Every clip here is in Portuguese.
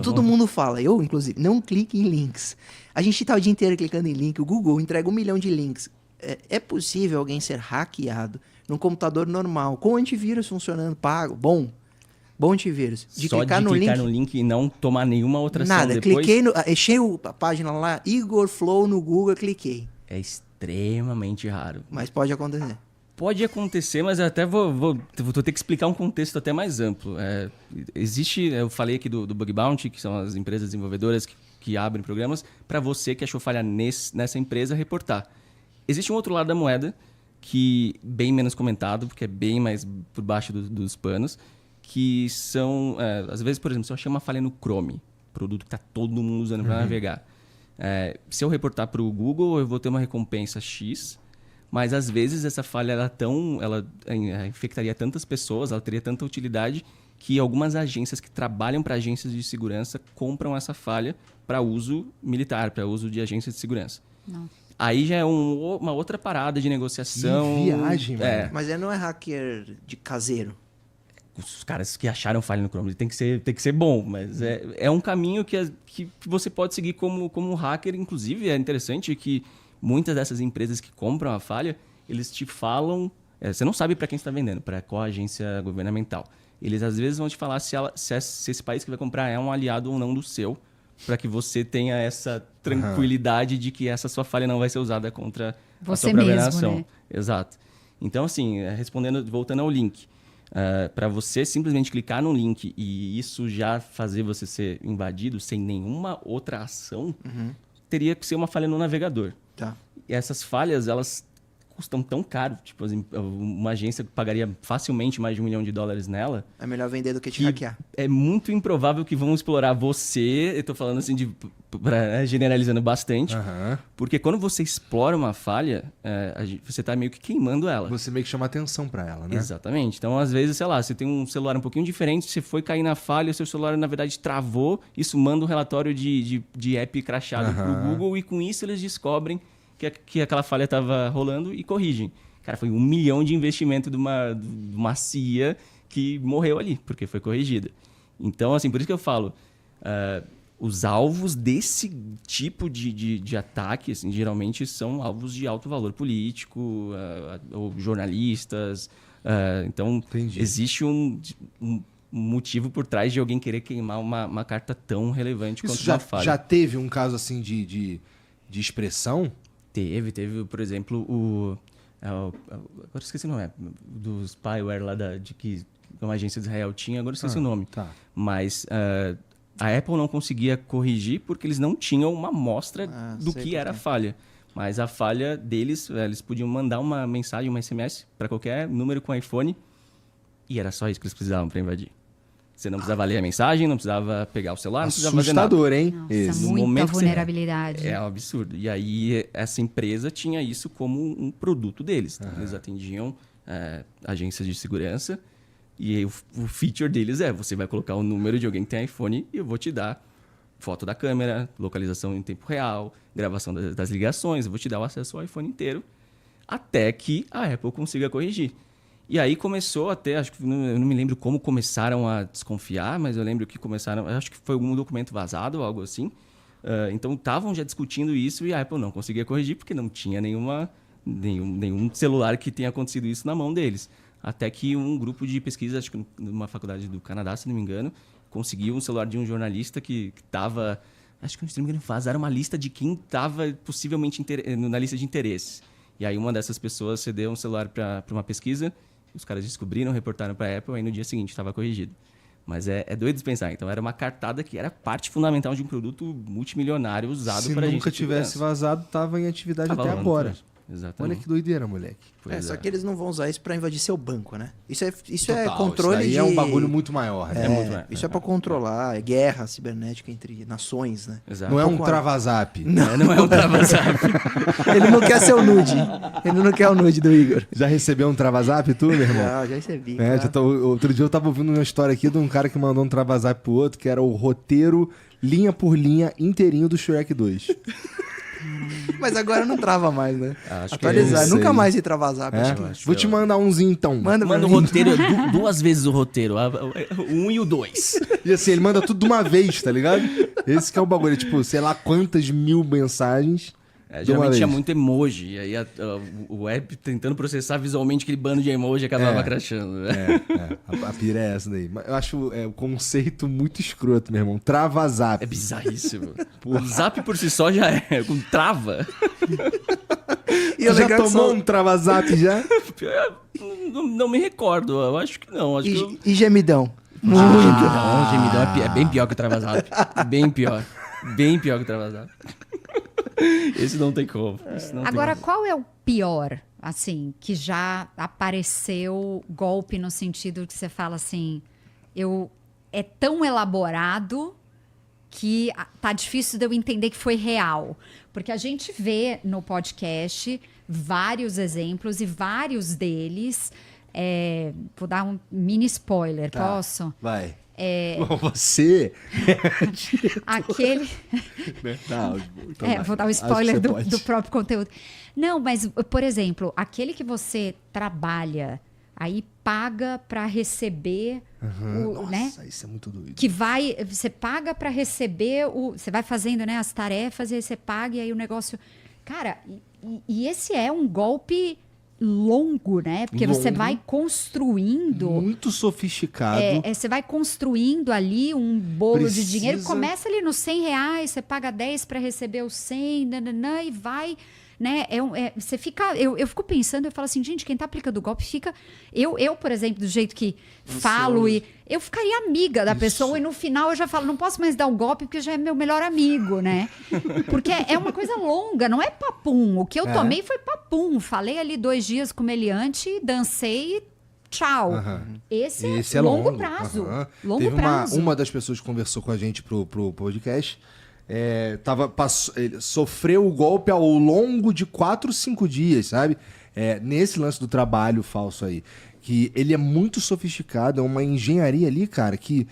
Todo mundo fala, eu inclusive, não clique em links. A gente tá o dia inteiro clicando em link, o Google entrega 1 milhão de links. É possível alguém ser hackeado num computador normal, com antivírus funcionando, pago, bom antivírus. Só clicar de clicar no link e não tomar nenhuma outra ação nada, depois? cliquei, achei a página lá, Igor Flow no Google, cliquei. É extremamente raro. Mas pode acontecer. Pode acontecer, mas eu até vou ter que explicar um contexto até mais amplo. Eu falei aqui do Bug Bounty, que são as empresas desenvolvedoras que abrem programas, para você que achou falha nessa empresa reportar. Existe um outro lado da moeda, que bem menos comentado, porque é bem mais por baixo dos panos, que são, às vezes, por exemplo, se eu achei uma falha no Chrome, produto que está todo mundo usando para navegar, se eu reportar para o Google, eu vou ter uma recompensa X, mas às vezes essa falha ela infectaria tantas pessoas, ela teria tanta utilidade, que algumas agências que trabalham para agências de segurança compram essa falha para uso militar, para uso de agências de segurança. Não. Aí já é uma outra parada de negociação. Que viagem, mano. Mas não é hacker de caseiro. Os caras que acharam falha no Chrome tem que ser bom, mas é um caminho que você pode seguir como hacker. Inclusive, é interessante que muitas dessas empresas que compram a falha, eles te falam... você não sabe para quem você está vendendo, para qual agência governamental. Eles, às vezes, vão te falar se esse país que vai comprar é um aliado ou não do seu, para que você tenha essa tranquilidade de que essa sua falha não vai ser usada contra a sua própria nação. Né? Exato. Então, assim, voltando ao link, para você simplesmente clicar no link e isso já fazer você ser invadido sem nenhuma outra ação, teria que ser uma falha no navegador. Tá. E essas falhas, elas custam tão caro. Tipo, uma agência pagaria facilmente mais de $1 milhão nela. É melhor vender do que te hackear. É muito improvável que vão explorar você. Eu tô falando assim, generalizando bastante. Porque quando você explora uma falha, você tá meio que queimando ela. Você meio que chama atenção pra ela, né? Exatamente. Então, às vezes, sei lá, você tem um celular um pouquinho diferente, você foi cair na falha, o seu celular, na verdade, travou. Isso manda um relatório de app crashado pro Google e com isso eles descobrem que aquela falha estava rolando e corrigem. Cara, foi $1 milhão de investimento de uma CIA que morreu ali, porque foi corrigida. Então, assim, por isso que eu falo, os alvos desse tipo de ataque, assim, geralmente são alvos de alto valor político, ou jornalistas. Então, Entendi. Existe um motivo por trás de alguém querer queimar uma carta tão relevante quanto uma falha. Já teve um caso assim de expressão? Teve, por exemplo, agora esqueci o nome, do spyware lá que uma agência de Israel tinha, agora esqueci o nome. Tá. Mas a Apple não conseguia corrigir porque eles não tinham uma amostra do que era a falha. Mas a falha deles, eles podiam mandar uma mensagem, uma SMS para qualquer número com iPhone e era só isso que eles precisavam para invadir. Você não precisava ler a mensagem, não precisava pegar o celular, não precisava fazer nada. Assustador, hein? Nossa, muita vulnerabilidade. É um absurdo. E aí, essa empresa tinha isso como um produto deles. Então, eles atendiam agências de segurança e aí, o feature deles você vai colocar o número de alguém que tem iPhone e eu vou te dar foto da câmera, localização em tempo real, gravação das ligações, eu vou te dar o acesso ao iPhone inteiro até que a Apple consiga corrigir. E aí começou até, acho que eu não me lembro como começaram a desconfiar, mas eu lembro que começaram, acho que foi algum documento vazado ou algo assim. Então estavam já discutindo isso e a Apple não conseguia corrigir porque não tinha nenhum celular que tenha acontecido isso na mão deles. Até que um grupo de pesquisa, acho que numa faculdade do Canadá, se não me engano, conseguiu um celular de um jornalista que estava, acho que se não me engano, vazaram uma lista de quem estava possivelmente na lista de interesses. E aí uma dessas pessoas cedeu um celular para uma pesquisa. Os caras descobriram, reportaram para a Apple, aí no dia seguinte estava corrigido. Mas é doido de pensar. Então, era uma cartada que era parte fundamental de um produto multimilionário usado para a gente. Se nunca tivesse vazado, estava em atividade até agora. Exatamente. Olha que doideira, moleque. Só que eles não vão usar isso para invadir seu banco, né? Isso é Total, controle isso de... é um bagulho muito maior. Né? Muito maior. Isso é para controlar, guerra cibernética entre nações, né? Exato. Não é um travazap. Não é um travazap. Ele não quer ser o nude. Ele não quer o nude do Igor. Já recebeu um travazap tu, meu irmão? Já recebi. Outro dia eu tava ouvindo uma história aqui de um cara que mandou um travazap pro outro, que era o roteiro, linha por linha, inteirinho do Shrek 2. Mas agora não trava mais, né? Acho que Atualizar. é, Nunca sei. mais se travar zap. Acho que... Vou te mandar umzinho então. Manda Manda o pra mim. roteiro, duas vezes o roteiro. O 1 e o 2. E assim, ele manda tudo de uma vez, tá ligado? Esse que é o bagulho. Tipo, sei lá quantas mil mensagens. de uma Geralmente tinha vez. muito emoji. E aí o app tentando processar visualmente aquele bando de emoji acabava crashando. Né? A pira é essa daí. Mas eu acho o conceito muito escroto, meu irmão. Trava-zap. É bizarríssimo. O Zap por si só já é, com trava. E o já legal é que tomou são- um trava-zap já? Não me recordo, eu acho que não. Acho que eu... E gemidão. Gemidão, gemidão é bem pior que o Travazap. Bem pior. Bem pior que o Travazap. Esse não tem como. Esse não tem Agora, como. qual é o pior, assim, que já apareceu golpe no sentido que você fala assim, é tão elaborado que tá difícil de eu entender que foi real. Porque a gente vê no podcast vários exemplos e vários deles... vou dar um mini spoiler, Tá. posso? Vai. Você... Aquele... Tá, então vai. vou dar um Acho que spoiler você do pode. próprio conteúdo. Não, mas, por exemplo, aquele que você trabalha, aí paga para receber, Nossa, né? isso é muito doido. Que você paga para receber, você vai fazendo, né, as tarefas e aí você paga e aí o negócio... Cara, e esse é um golpe longo, né? Porque você Longo. vai construindo... Muito sofisticado. Você vai construindo ali um bolo de dinheiro, Precisa- começa ali nos R$100, você paga 10 para receber os 100, nananã, e vai, né? Você fica, eu fico pensando, eu falo assim, gente, quem tá aplicando o golpe fica... Eu, por exemplo, do jeito que falo, e eu ficaria amiga da pessoa, e no final eu já falo, não posso mais dar o golpe, porque já é meu melhor amigo, né? Porque é uma coisa longa, não é papum. O que eu tomei foi papum. Falei ali 2 dias com o meliante, dancei e tchau. Esse é longo prazo. Aham. Longo Teve prazo. uma das pessoas que conversou com a gente pro podcast. Ele sofreu o golpe ao longo de 4, 5 dias, sabe? Nesse lance do trabalho falso aí. Que ele é muito sofisticado, é uma engenharia ali, cara, que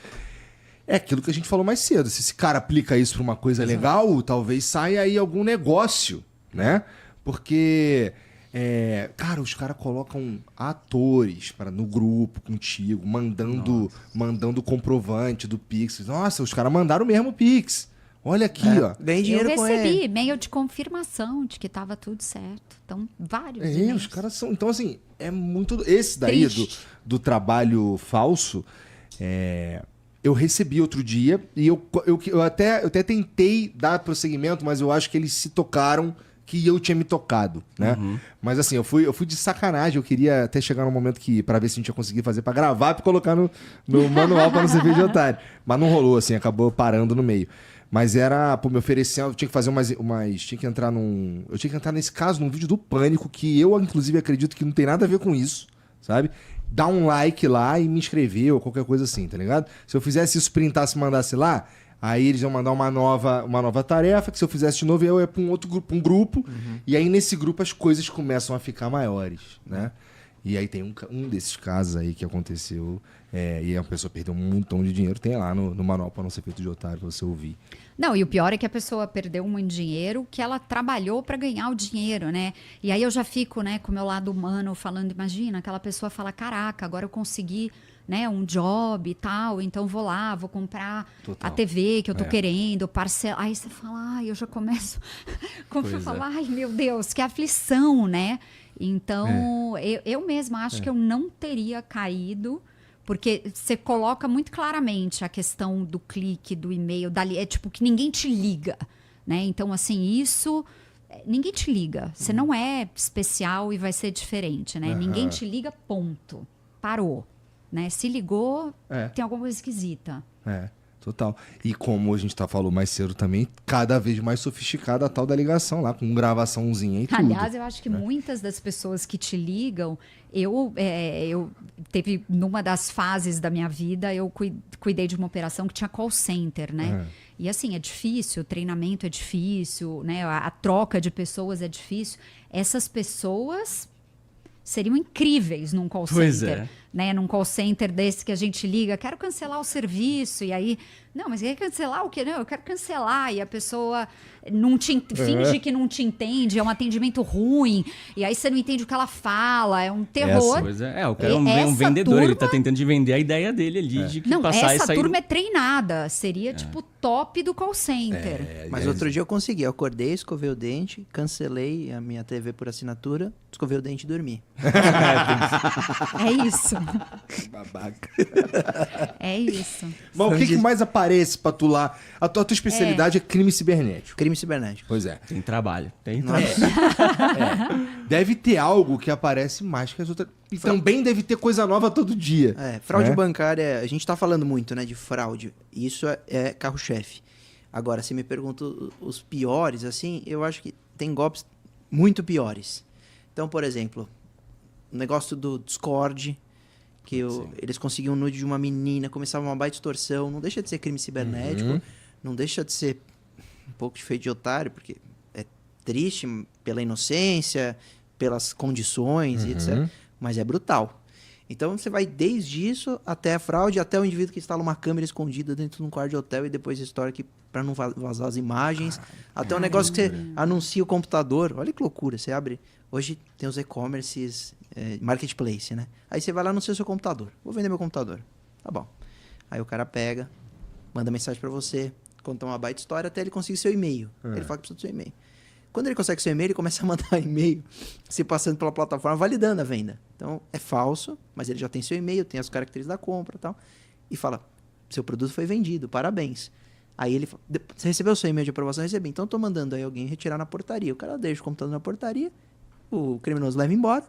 é aquilo que a gente falou mais cedo. Se esse cara aplica isso pra uma coisa legal, talvez saia aí algum negócio, né? Porque, cara, os caras colocam atores no grupo contigo, mandando comprovante do Pix. Nossa, os caras mandaram mesmo o Pix. Olha aqui, ó. Ganhei Eu dinheiro com recebi ele. e-mail de confirmação de que estava tudo certo. Então, vários Os e-mails. caras são... Então, assim, é muito... Esse daí Triste. do trabalho falso, eu recebi outro dia e eu até tentei dar prosseguimento, mas eu acho que eles se tocaram que eu tinha me tocado, né? Mas assim, eu fui de sacanagem, eu queria até chegar no momento pra ver se a gente ia conseguir fazer pra gravar e colocar no manual pra não ser vídeo de otário. Mas não rolou, assim, acabou parando no meio. Mas me oferecer, eu tinha que fazer tinha que entrar eu tinha que entrar nesse caso num vídeo do Pânico, que eu, inclusive, acredito que não tem nada a ver com isso, sabe? Dar um like lá e me inscrever ou qualquer coisa assim, tá ligado? Se eu fizesse isso, printasse e mandasse lá, aí eles iam mandar uma nova tarefa, que se eu fizesse de novo, eu ia pra um grupo, e aí nesse grupo as coisas começam a ficar maiores, né? E aí tem um desses casos aí que aconteceu, e a pessoa perdeu um montão de dinheiro, tem lá no manual para não ser feito de otário, pra você ouvir. Não, e o pior é que a pessoa perdeu muito dinheiro que ela trabalhou para ganhar o dinheiro, né? E aí eu já fico, né, com o meu lado humano falando, imagina, aquela pessoa fala, caraca, agora eu consegui, né, um job e tal, então vou lá, vou comprar Total. a TV que eu tô querendo, parcelar. Aí você fala, ai, eu já começo a falar, ai, meu Deus, que aflição, né? Então, eu mesma acho que eu não teria caído, porque você coloca muito claramente a questão do clique, do e-mail, dali, é tipo que ninguém te liga, né? Então, assim, isso... Ninguém te liga. Você não é especial e vai ser diferente, né? Ninguém te liga, ponto. Parou. Né? Se ligou, tem alguma coisa esquisita. Total. E como a gente falou mais cedo também, cada vez mais sofisticada a tal da ligação lá, com gravaçãozinha e tudo. Aliás, eu acho que muitas das pessoas que te ligam, eu teve numa das fases da minha vida, eu cuidei de uma operação que tinha call center, né? E assim, é difícil, o treinamento é difícil, né? A troca de pessoas é difícil. Essas pessoas seriam incríveis num call Pois center. é. né, num call center desse que a gente liga, quero cancelar o serviço, e aí, não, mas quer cancelar o quê? Não, eu quero cancelar, e a pessoa finge que não te entende, é um atendimento ruim, e aí você não entende o que ela fala, é um terror. Pois é, o cara é um vendedor, ele tá tentando te vender a ideia dele ali de que Não, passar e essa sair... turma é treinada, seria tipo top do call center. Mas outro dia eu consegui. Eu acordei, escovei o dente, cancelei a minha TV por assinatura, escovei o dente e dormi. É isso, Babaca. é isso. Mas o que mais aparece pra tu lá? A tua especialidade é crime cibernético. Crime cibernético. Pois é. Tem trabalho, tem Nossa. trabalho. Deve ter algo que aparece mais que as outras. E também deve ter coisa nova todo dia. Fraude né? bancária, a gente tá falando muito, né, de fraude. Isso é carro-chefe. Agora, se me pergunta os piores, assim, eu acho que tem golpes muito piores. Então, por exemplo, o negócio do Discord, que eles conseguiam um nude de uma menina, começava uma baita extorsão, não deixa de ser crime cibernético, não deixa de ser um pouco de feio de otário, porque é triste pela inocência, pelas condições e etc. Mas é brutal. Então você vai desde isso até a fraude, até o indivíduo que instala uma câmera escondida dentro de um quarto de hotel e depois estoura aqui para não vazar as imagens. Até um negócio que você anuncia o computador. Olha que loucura. Você abre. Hoje tem os e-commerces, marketplace, né? Aí você vai lá anuncia o seu computador. Vou vender meu computador. Tá bom. Aí o cara pega, manda mensagem para você, conta uma baita história até ele conseguir seu e-mail. Ele fala que precisa do seu e-mail. Quando ele consegue seu e-mail, ele começa a mandar e-mail se passando pela plataforma, validando a venda. Então, é falso, mas ele já tem seu e-mail, tem as características da compra e tal. E fala, seu produto foi vendido, parabéns. Aí ele fala, você recebeu o seu e-mail de aprovação? Recebi. Então, eu tô mandando aí alguém retirar na portaria. O cara deixa o computador na portaria, o criminoso leva embora,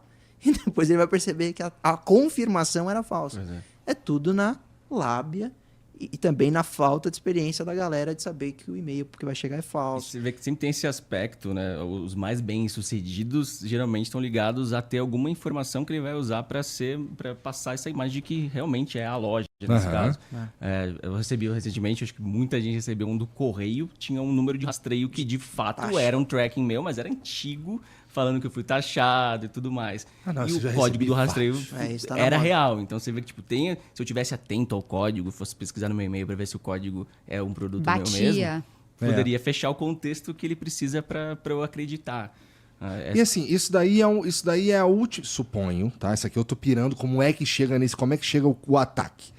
e depois ele vai perceber que a confirmação era falsa. É tudo na lábia e também na falta de experiência da galera de saber que o e-mail que vai chegar é falso. Você vê que sempre tem esse aspecto, né? Os mais bem-sucedidos geralmente estão ligados a ter alguma informação que ele vai usar para passar essa imagem de que realmente é a loja, nesse caso. Eu recebi recentemente, acho que muita gente recebeu um do correio, tinha um número de rastreio que de fato era um tracking meu, mas era antigo, falando que eu fui taxado e tudo mais. E o código do rastreio era real. Então você vê que, tipo, se eu tivesse atento ao código, fosse pesquisar no meu e-mail para ver se o código é um produto meu mesmo, poderia fechar o contexto que ele precisa para eu acreditar. E assim, isso daí é a última, suponho, tá? Isso aqui eu tô pirando como é que chega o ataque.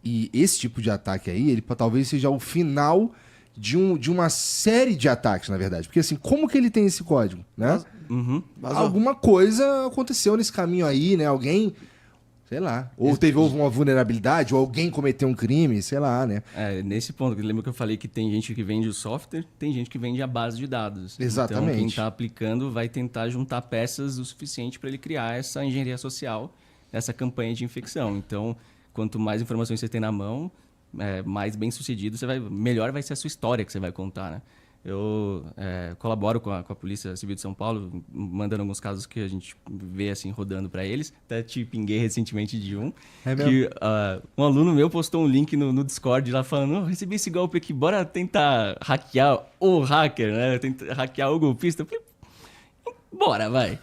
E esse tipo de ataque aí, ele talvez seja o final de uma série de ataques, na verdade. Porque assim, como que ele tem esse código, né? Alguma coisa aconteceu nesse caminho aí, né? Alguém, sei lá, houve uma vulnerabilidade, ou alguém cometeu um crime, sei lá, né? Nesse ponto, lembra que eu falei que tem gente que vende o software, tem gente que vende a base de dados. Exatamente. Então, quem está aplicando vai tentar juntar peças o suficiente para ele criar essa engenharia social, essa campanha de infecção. Então, quanto mais informações você tem na mão, mais bem sucedido, melhor vai ser a sua história que você vai contar, né? Eu colaboro com a Polícia Civil de São Paulo, mandando alguns casos que a gente vê assim rodando para eles. Até te pinguei recentemente de um. Que um aluno meu postou um link no Discord lá falando: recebi esse golpe aqui, bora tentar hackear o hacker, né? Tentar hackear o golpista. Eu falei, bora, vai.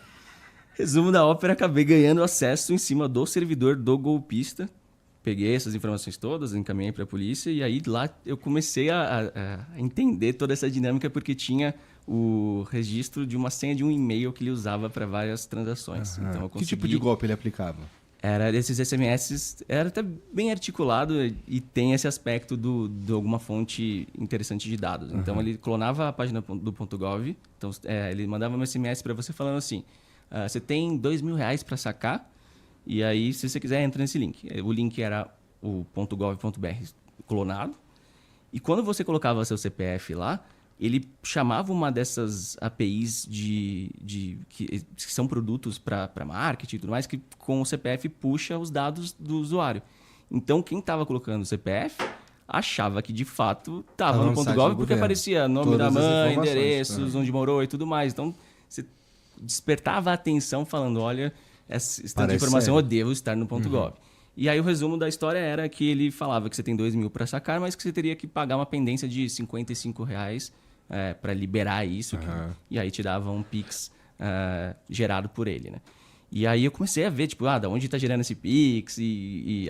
Resumo da ópera, acabei ganhando acesso em cima do servidor do golpista. Peguei essas informações todas, encaminhei para a polícia e aí lá eu comecei a entender toda essa dinâmica porque tinha o registro de uma senha de um e-mail que ele usava para várias transações. Então, eu consegui... Que tipo de golpe ele aplicava? Era desses SMS, era até bem articulado e tem esse aspecto de alguma fonte interessante de dados. Então, ele clonava a página do .gov, então ele mandava um SMS para você falando assim, você tem R$2.000 para sacar, e aí, se você quiser, entra nesse link. O link era o .gov.br clonado. E quando você colocava seu CPF lá, ele chamava uma dessas APIs que são produtos para marketing e tudo mais, que com o CPF puxa os dados do usuário. Então, quem estava colocando o CPF achava que, de fato, estava no .gov, porque aparecia nome da mãe, endereços, onde morou e tudo mais. Então, você despertava a atenção falando, olha... essa de informação, eu devo estar no .gov. E aí o resumo da história era que ele falava que você tem R$2.000 para sacar, mas que você teria que pagar uma pendência de R$55 para liberar isso. E aí te dava um Pix gerado por ele, né? E aí eu comecei a ver, tipo, da onde tá gerando esse Pix? Ele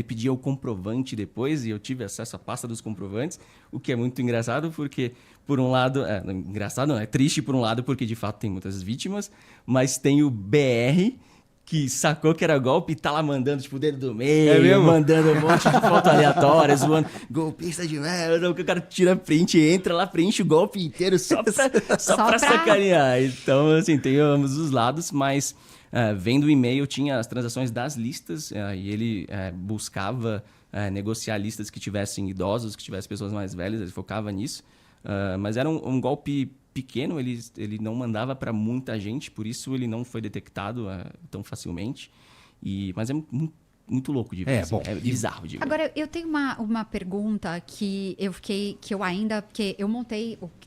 pedia o comprovante depois e eu tive acesso à pasta dos comprovantes, o que é muito engraçado porque, por um lado... engraçado não, é triste por um lado porque de fato tem muitas vítimas, mas tem o BR que sacou que era golpe e tá lá mandando, tipo, o dedo do meio, mandando um monte de foto aleatória, zoando, golpista de merda, o cara tira print, entra lá, preenche o golpe inteiro só pra sacanear. Então, assim, tem ambos os lados, mas vendo o e-mail, tinha as transações das listas e ele buscava negociar listas que tivessem idosos, que tivessem pessoas mais velhas, ele focava nisso, mas era um golpe pequeno, ele não mandava para muita gente, por isso ele não foi detectado tão facilmente. Mas é muito louco de ver. Assim, é bizarro de ver. Agora, eu tenho uma pergunta que porque eu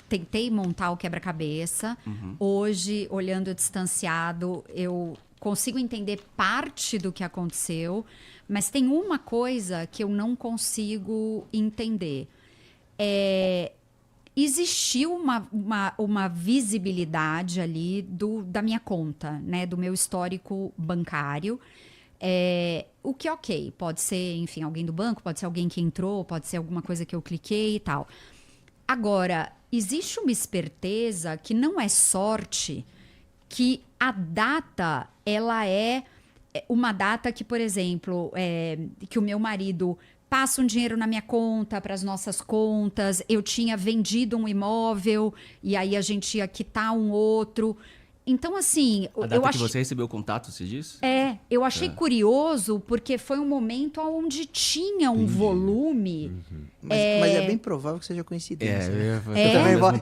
tentei montar o quebra-cabeça. Hoje, olhando distanciado, eu consigo entender parte do que aconteceu, mas tem uma coisa que eu não consigo entender. Existiu uma visibilidade ali da minha conta, né, do meu histórico bancário. O que ok, pode ser, enfim, alguém do banco, pode ser alguém que entrou, pode ser alguma coisa que eu cliquei e tal. Agora, existe uma esperteza que não é sorte, que a data, ela é uma data que, por exemplo, que o meu marido passa um dinheiro na minha conta, para as nossas contas, eu tinha vendido um imóvel e aí a gente ia quitar um outro. Então, assim... A data que você recebeu o contato, você disse? Eu achei curioso, porque foi um momento onde tinha um volume... Mas é bem provável que seja coincidência.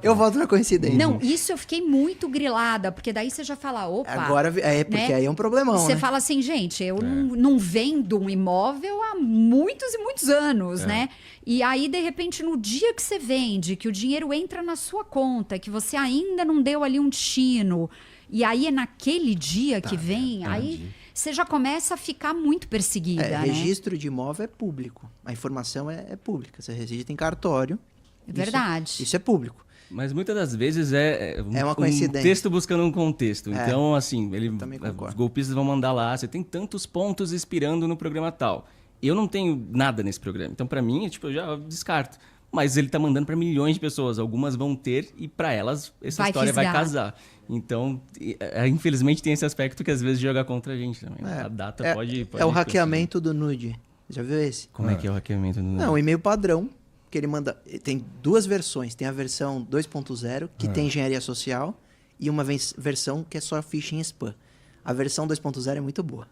Eu volto na coincidência. Não, isso eu fiquei muito grilada, porque daí você já fala, opa... Agora, porque aí é um problemão, Você né? fala assim, gente, eu não vendo um imóvel há muitos e muitos anos, né? E aí, de repente, no dia que você vende, que o dinheiro entra na sua conta, que você ainda não deu ali um destino... E aí é naquele dia que vem, aí você já começa a ficar muito perseguida, né? Registro de imóvel é público. A informação é pública. Você registra em cartório. Verdade. Isso é público. Mas muitas das vezes é uma coincidência. Um texto buscando um contexto. Então, assim, os golpistas vão mandar lá, você tem tantos pontos expirando no programa tal. Eu não tenho nada nesse programa. Então, para mim, eu já descarto. Mas ele tá mandando para milhões de pessoas. Algumas vão ter e para elas essa história vai casar. Então, infelizmente tem esse aspecto que às vezes joga contra a gente também. A data pode é o hackeamento do Nude. Já viu esse? Como é que é o hackeamento do Nude? Não, um e-mail padrão que ele manda... Tem duas versões. Tem a versão 2.0, que tem engenharia social, e uma versão que é só phishing e spam. A versão 2.0 é muito boa.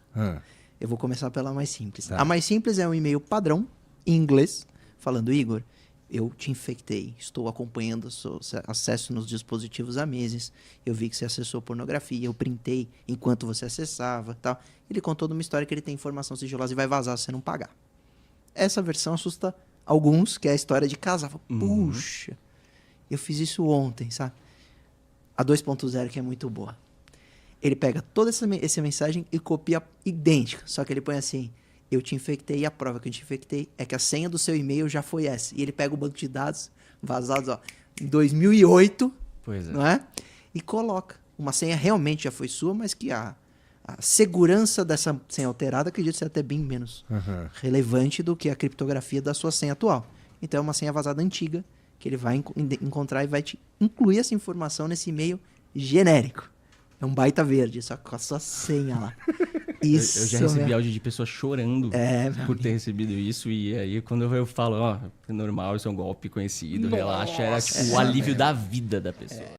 Eu vou começar pela mais simples. Tá. A mais simples é um e-mail padrão, em inglês, falando, Igor... Eu te infectei, estou acompanhando o seu acesso nos dispositivos há meses. Eu vi que você acessou pornografia, eu printei enquanto você acessava, tal. Ele contou de uma história que ele tem informação sigilosa e vai vazar se você não pagar. Essa versão assusta alguns, que é a história de casar. Puxa, eu fiz isso ontem, sabe? A 2.0 que é muito boa. Ele pega toda essa mensagem e copia idêntica, só que ele põe assim... Eu te infectei e a prova que eu te infectei é que a senha do seu e-mail já foi essa. E ele pega o banco de dados vazados, em 2008, não é? E coloca. Uma senha realmente já foi sua, mas que a segurança dessa senha alterada acredito ser até bem menos relevante do que a criptografia da sua senha atual. Então é uma senha vazada antiga que ele vai encontrar e vai te incluir essa informação nesse e-mail genérico. É um baita verde, só com a sua senha lá. Isso, eu já recebi áudio de pessoas chorando por ter recebido isso. E aí, quando eu falo, é normal, isso é um golpe conhecido, relaxa. Era tipo o alívio da vida da pessoa.